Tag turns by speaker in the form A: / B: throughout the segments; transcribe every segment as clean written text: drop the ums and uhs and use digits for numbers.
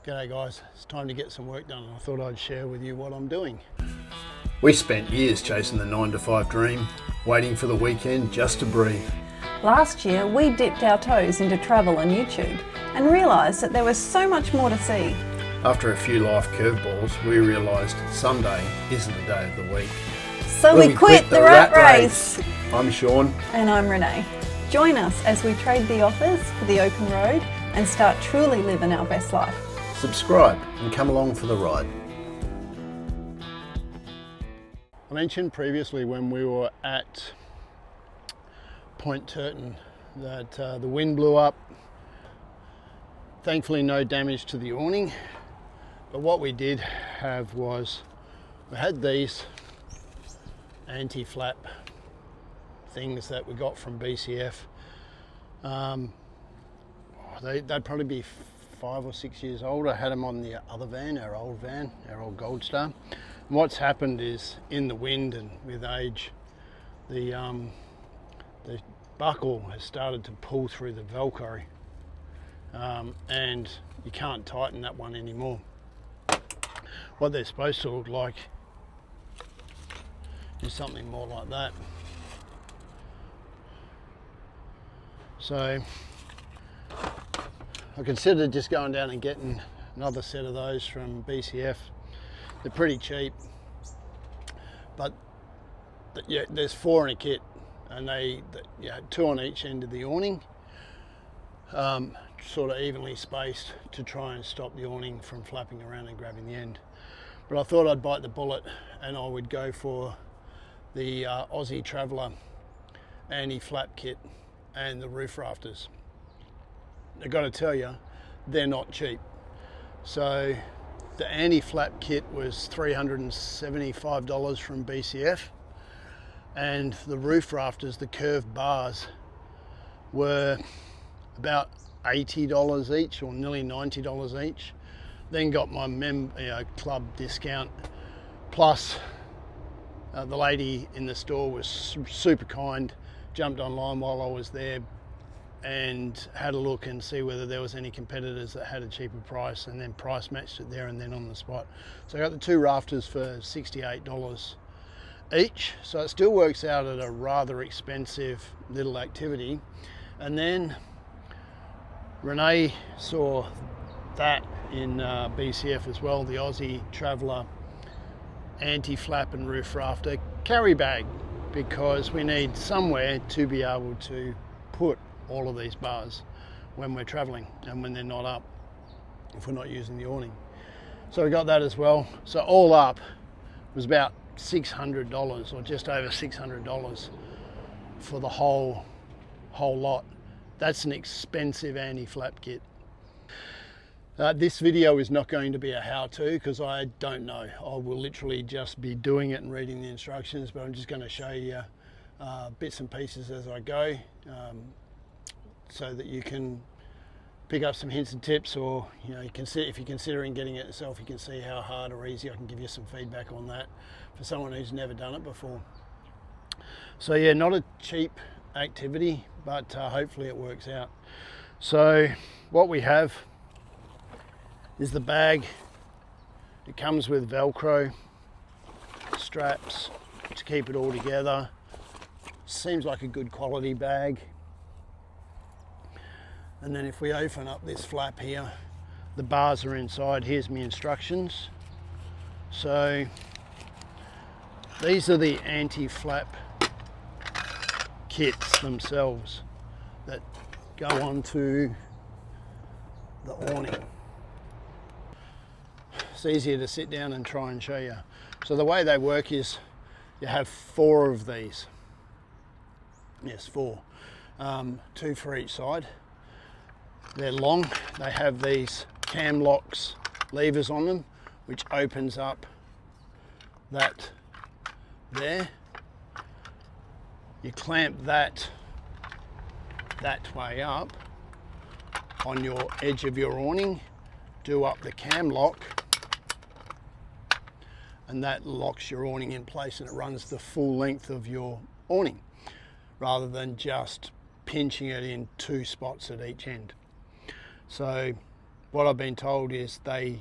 A: G'day guys, it's time to get some work done and I thought I'd share with you what I'm doing.
B: We spent years chasing the 9-to-5 dream, waiting for the weekend just to breathe.
C: Last year we dipped our toes into travel and YouTube and realised that there was so much more to see.
B: After a few life curveballs, we realised Sunday isn't the day of the week.
C: So we quit the rat race.
B: I'm Sean.
C: And I'm Renee. Join us as we trade the offers for the open road and start truly living our best life.
B: Subscribe and come along for the ride.
A: I mentioned previously when we were at Point Turton that the wind blew up. Thankfully no damage to the awning, but what we did have was we had these anti-flap things that we got from BCF. They'd probably be 5 or 6 years old. I had them on the other van, our old Gold Star. And what's happened is in the wind and with age, the buckle has started to pull through the Velcro, and you can't tighten that one anymore. What they're supposed to look like is something more like that. So I considered just going down and getting another set of those from BCF. They're pretty cheap, but yeah, there's 4 in a kit, and they 2 on each end of the awning, sort of evenly spaced to try and stop the awning from flapping around and grabbing the end. But I thought I'd bite the bullet and I would go for the Aussie Traveller Anti-Flap Kit and the roof rafters. I've got to tell you, they're not cheap. So the anti-flap kit was $375 from BCF, and the roof rafters, the curved bars, were about $80 each, or nearly $90 each. Then got my club discount, plus the lady in the store was super kind, jumped online while I was there and had a look and see whether there was any competitors that had a cheaper price, and then price matched it there and then on the spot. So I got the 2 rafters for $68 each, so it still works out at a rather expensive little activity. And then Renee saw that in BCF as well, the Aussie Traveller Anti-Flap and Roof Rafter carry bag, because we need somewhere to be able to put all of these bars when we're traveling and when they're not up, if we're not using the awning. So we got that as well. So all up was about $600, or just over $600 for the whole lot. That's an expensive anti-flap kit. This video is not going to be a how-to, because I don't know. I will literally just be doing it and reading the instructions, but I'm just going to show you bits and pieces as I go, so that you can pick up some hints and tips, or if you're considering getting it yourself, you can see how hard or easy I can give you some feedback on that for someone who's never done it before. So yeah, not a cheap activity, but hopefully it works out. So what we have is the bag. It comes with Velcro straps to keep it all together. Seems like a good quality bag. And then if we open up this flap here, the bars are inside. Here's my instructions. So these are the anti-flap kits themselves that go onto the awning. It's easier to sit down and try and show you. So the way they work is you have 4 of these. Yes, 4. 2 for each side. They're long. They have these cam locks levers on them, which opens up that there. You clamp that way up on your edge of your awning, do up the cam lock, and that locks your awning in place, and it runs the full length of your awning rather than just pinching it in 2 spots at each end. So what I've been told is the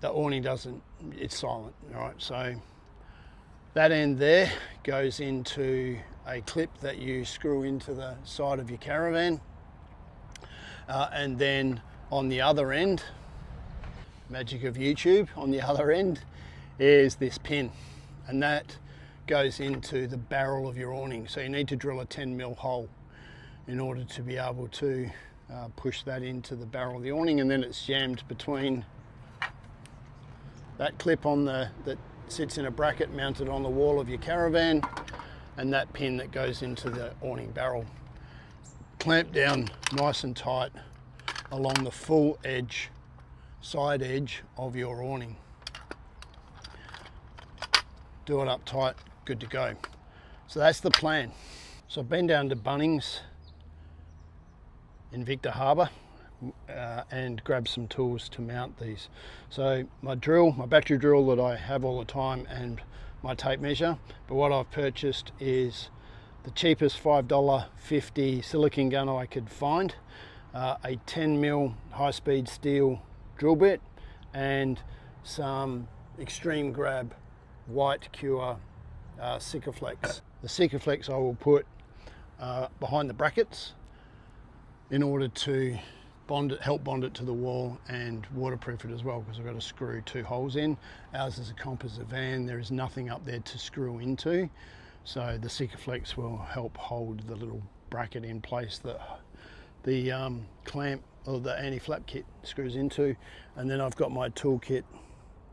A: awning doesn't, it's silent, all right? So that end there goes into a clip that you screw into the side of your caravan. And then on the other end, magic of YouTube, on the other end is this pin, and that goes into the barrel of your awning. So you need to drill a 10mm hole in order to be able to push that into the barrel of the awning, and then it's jammed between that clip on that sits in a bracket mounted on the wall of your caravan and that pin that goes into the awning barrel. Clamp down nice and tight along the full edge, side edge of your awning. Do it up tight, good to go. So that's the plan. So I've been down to Bunnings in Victor Harbour and grabbed some tools to mount these. So my battery drill that I have all the time, and my tape measure, but what I've purchased is the cheapest $5.50 silicone gun I could find, a 10mm high-speed steel drill bit, and some Extreme Grab white cure Sikaflex. The Sikaflex I will put behind the brackets in order to help bond it to the wall and waterproof it as well, because I've got to screw 2 holes in. Ours is a composite van, there is nothing up there to screw into, so the Sikaflex will help hold the little bracket in place that the clamp or the anti-flap kit screws into. And then I've got my tool kit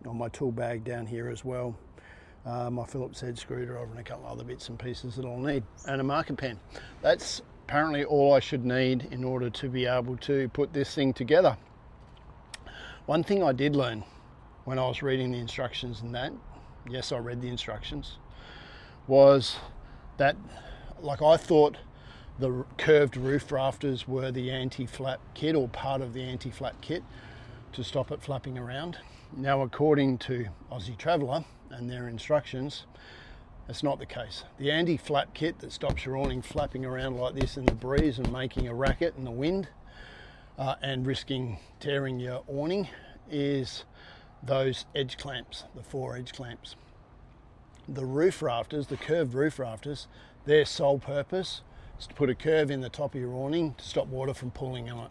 A: on my tool bag down here as well, my Phillips head screwdriver and a couple of other bits and pieces that I'll need, and a marker pen. That's apparently all I should need in order to be able to put this thing together. One thing I did learn when I was reading the instructions, and that, yes, I read the instructions, was that, like, I thought the curved roof rafters were the anti-flap kit, or part of the anti-flap kit, to stop it flapping around. Now, according to Aussie Traveller and their instructions, that's not the case. The anti-flap kit that stops your awning flapping around like this in the breeze and making a racket in the wind and risking tearing your awning is those edge clamps, the 4 edge clamps. The roof rafters, the curved roof rafters, their sole purpose is to put a curve in the top of your awning to stop water from pooling on it.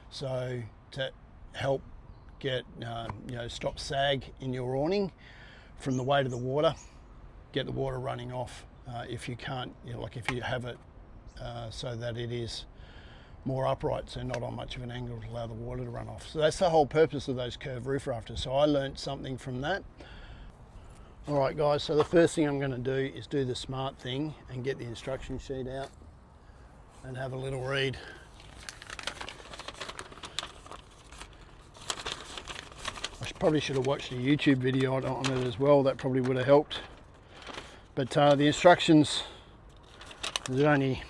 A: So to help get, stop sag in your awning from the weight of the water, get the water running off if you can't, like if you have it so that it is more upright, so not on much of an angle to allow the water to run off. So that's the whole purpose of those curved roof rafters. So I learned something from that. All right, guys, so the first thing I'm going to do is do the smart thing and get the instruction sheet out and have a little read. I probably should have watched a YouTube video on it as well. That probably would have helped. But the instructions, there's only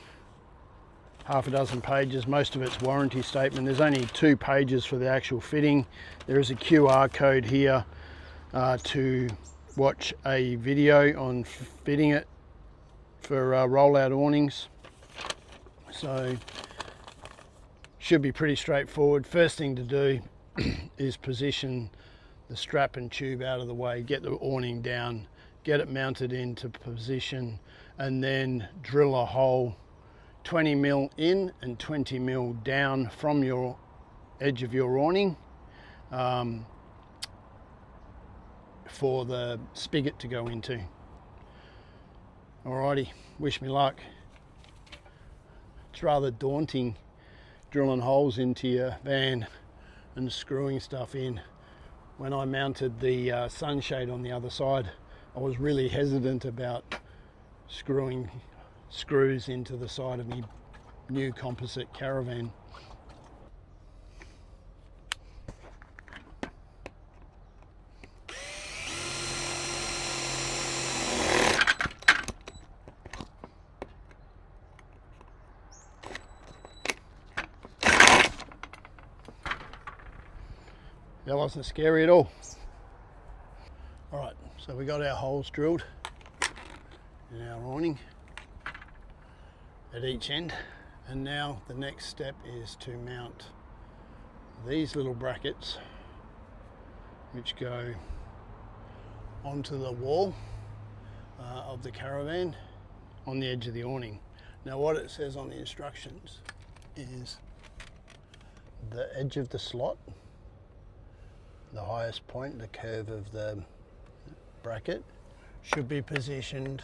A: half a dozen pages. Most of it's warranty statement. There's only 2 pages for the actual fitting. There is a QR code here to watch a video on fitting it for rollout awnings. So should be pretty straightforward. First thing to do is position the strap and tube out of the way, get the awning down, get it mounted into position, and then drill a hole 20mm in and 20mm down from your edge of your awning for the spigot to go into. Alrighty, wish me luck. It's rather daunting drilling holes into your van and screwing stuff in. When I mounted the sunshade on the other side, I was really hesitant about screwing screws into the side of my new composite caravan. That wasn't scary at all. All right, so we got our holes drilled in our awning at each end, and now the next step is to mount these little brackets which go onto the wall of the caravan on the edge of the awning. Now what it says on the instructions is the edge of the slot, the highest point, the curve of the bracket, should be positioned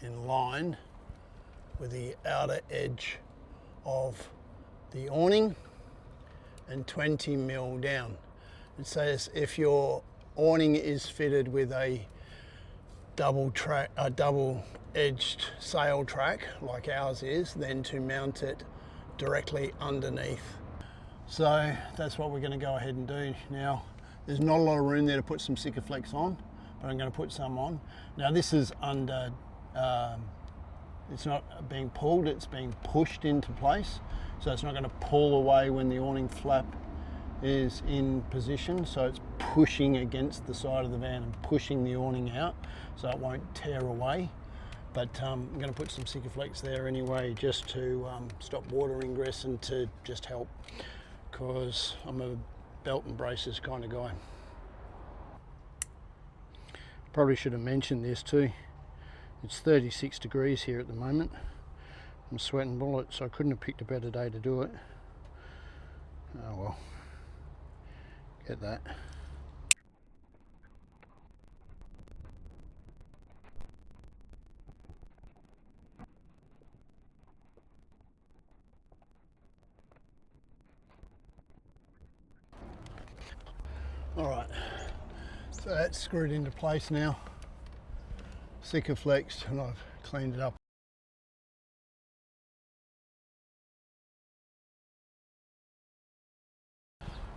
A: in line with the outer edge of the awning and 20 mil down. It says if your awning is fitted with a double edged sail track like ours is, then to mount it directly underneath. So that's what we're going to go ahead and do now. There's not a lot of room there to put some Sikaflex on, but I'm going to put some on. Now this is under, it's not being pulled, it's being pushed into place. So it's not going to pull away when the awning flap is in position. So it's pushing against the side of the van and pushing the awning out so it won't tear away. But I'm going to put some Sikaflex there anyway, just to stop water ingress and to just help, because I'm a belt and braces kind of guy. Probably should have mentioned this too. It's 36 degrees here at the moment. I'm sweating bullets, so I couldn't have picked a better day to do it. Oh well, get that. All right, so that's screwed into place now, Sikaflexed, and I've cleaned it up.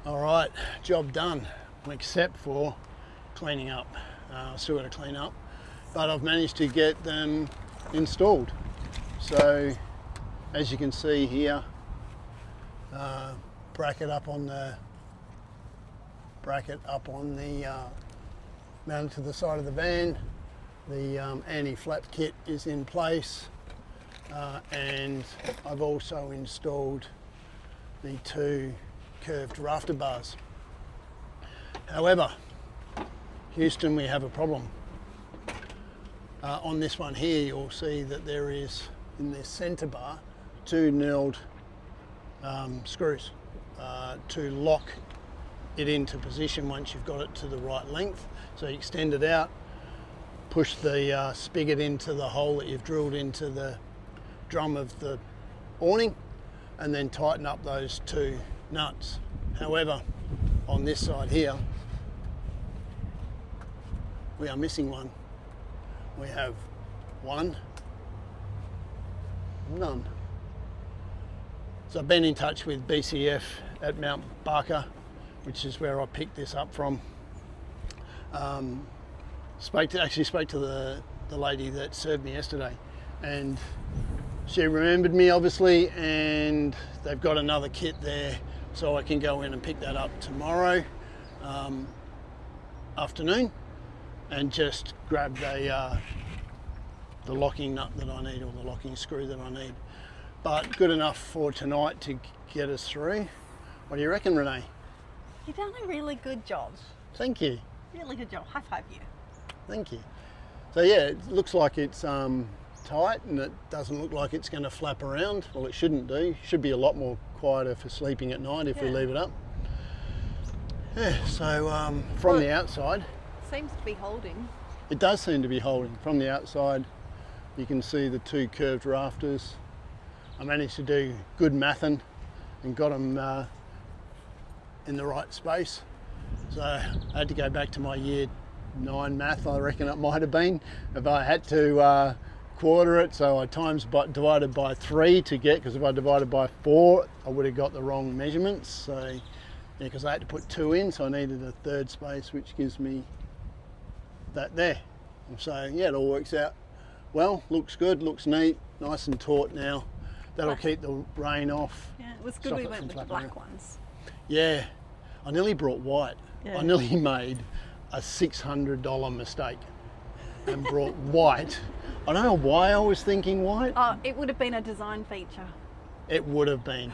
A: All right, job done, except for cleaning up. Still got to clean up, but I've managed to get them installed. So as you can see here, bracket up on the mounted to the side of the van. The anti-flap kit is in place, and I've also installed the 2 curved rafter bars. However, Houston, we have a problem. On this one here, you'll see that there is, in this center bar, 2 knurled screws to lock it into position once you've got it to the right length. So you extend it out, push the spigot into the hole that you've drilled into the drum of the awning, and then tighten up those 2 nuts. However, on this side here, we are missing one. We have one, none. So I've been in touch with BCF at Mount Barker, which is where I picked this up from. Spoke to the lady that served me yesterday, and she remembered me obviously, and they've got another kit there, so I can go in and pick that up tomorrow afternoon and just grab the locking nut that I need, or the locking screw that I need. But good enough for tonight to get us through. What do you reckon, Renee?
C: You've done a really good job.
A: Thank you.
C: Really good job. High five you.
A: Thank you. So yeah, it looks like it's tight, and it doesn't look like it's going to flap around. Well, it shouldn't do. It should be a lot more quieter for sleeping at night if we leave it up. Yeah, so from the outside,
C: Seems to be holding.
A: it does seem to be holding. From the outside, you can see the 2 curved rafters. I managed to do good mathing and got them in the right space. So I had to go back to my year 9 math, I reckon it might have been, if I had to quarter it. So I divided by 3 to get, because if I divided by 4, I would have got the wrong measurements. So yeah, because I had to put 2 in, so I needed a 3rd space, which gives me that there. So yeah, it all works out well, looks good, looks neat, nice and taut now. That'll keep the rain off.
C: Yeah, it was good we went with the black ones.
A: Yeah, I nearly brought white.
C: Yeah.
A: I nearly made a $600 mistake and brought white. I don't know why I was thinking white.
C: Oh, it would have been a design feature.
A: It would have been.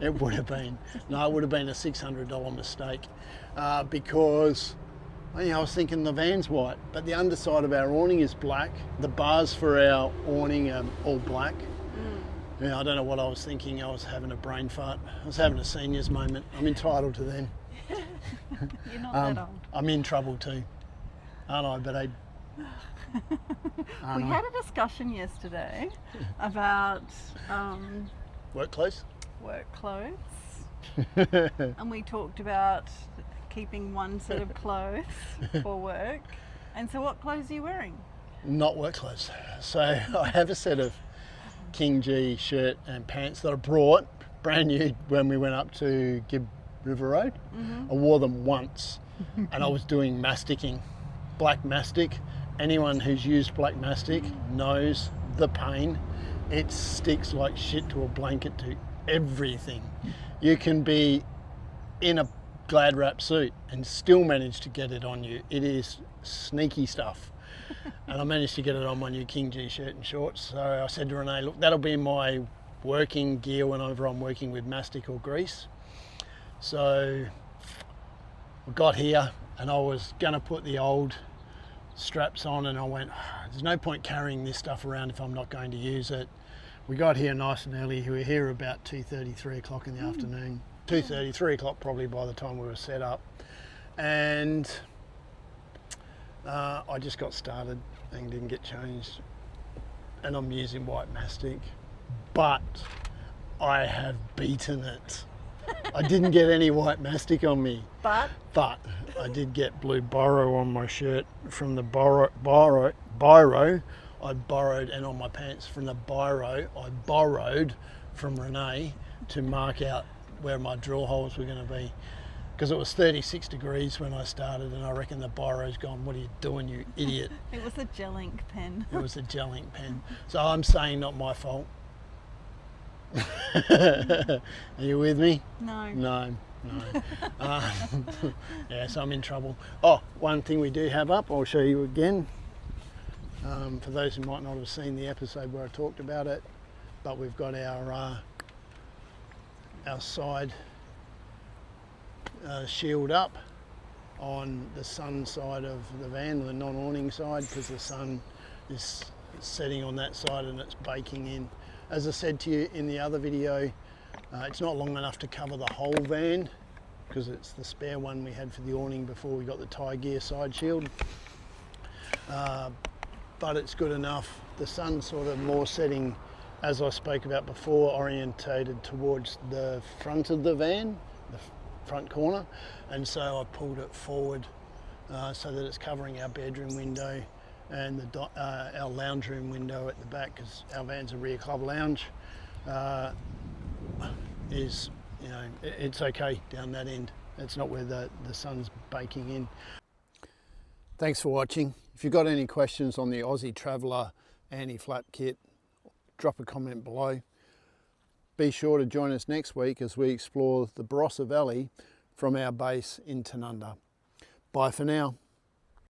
A: It would have been. No, it would have been a $600 mistake because I was thinking the van's white, but the underside of our awning is black. The bars for our awning are all black. Yeah, I don't know what I was thinking. I was having a brain fart. I was having a seniors moment. I'm entitled to them.
C: You're not that old.
A: I'm in trouble too, aren't I? But
C: We had a discussion yesterday about
A: work clothes.
C: work clothes, and we talked about keeping one set of clothes for work. And so what clothes are you wearing?
A: Not work clothes. So I have a set of King G shirt and pants that I brought brand new when we went up to Gibb River Road. I wore them once and I was doing masticing, black mastic. Anyone who's used black mastic knows the pain. It sticks like shit to a blanket, to everything. You can be in a Glad wrap suit and still manage to get it on you. It is sneaky stuff. And I managed to get it on my new King G shirt and shorts. So I said to Renee, look, that'll be my working gear whenever I'm working with mastic or grease. So we got here and I was gonna put the old straps on and I went, there's no point carrying this stuff around if I'm not going to use it. We got here nice and early. We were here about 2:30, 3 o'clock in the afternoon. 2:30, 3 o'clock probably by the time we were set up. And I just got started and didn't get changed. And I'm using white mastic, but I have beaten it. I didn't get any white mastic on me. But I did get blue biro on my shirt from the biro I borrowed, and on my pants from the biro I borrowed from Renee to mark out where my drill holes were going to be, because it was 36 degrees when I started, and I reckon the biro's gone, what are you doing, you idiot?
C: It was a gel ink pen.
A: It was a gel ink pen. So I'm saying not my fault. Are you with me?
C: No.
A: Yeah, so I'm in trouble. Oh, one thing we do have up, I'll show you again. For those who might not have seen the episode where I talked about it, but we've got our side shield up on the sun side of the van, the non-awning side, because the sun is setting on that side and it's baking in. As I said to you in the other video, it's not long enough to cover the whole van because it's the spare one we had for the awning before we got the tie gear side shield. But it's good enough. The sun's sort of more setting, as I spoke about before, orientated towards the front of the van, the front corner, and so I pulled it forward so that it's covering our bedroom window and our lounge room window at the back, because our van's a rear club lounge. It's okay down that end. It's not where the sun's baking in. Thanks for watching. If you've got any questions on the Aussie Traveller Anti-Flap Kit, drop a comment below. Be sure to join us next week as we explore the Barossa Valley from our base in Tanunda. Bye for now.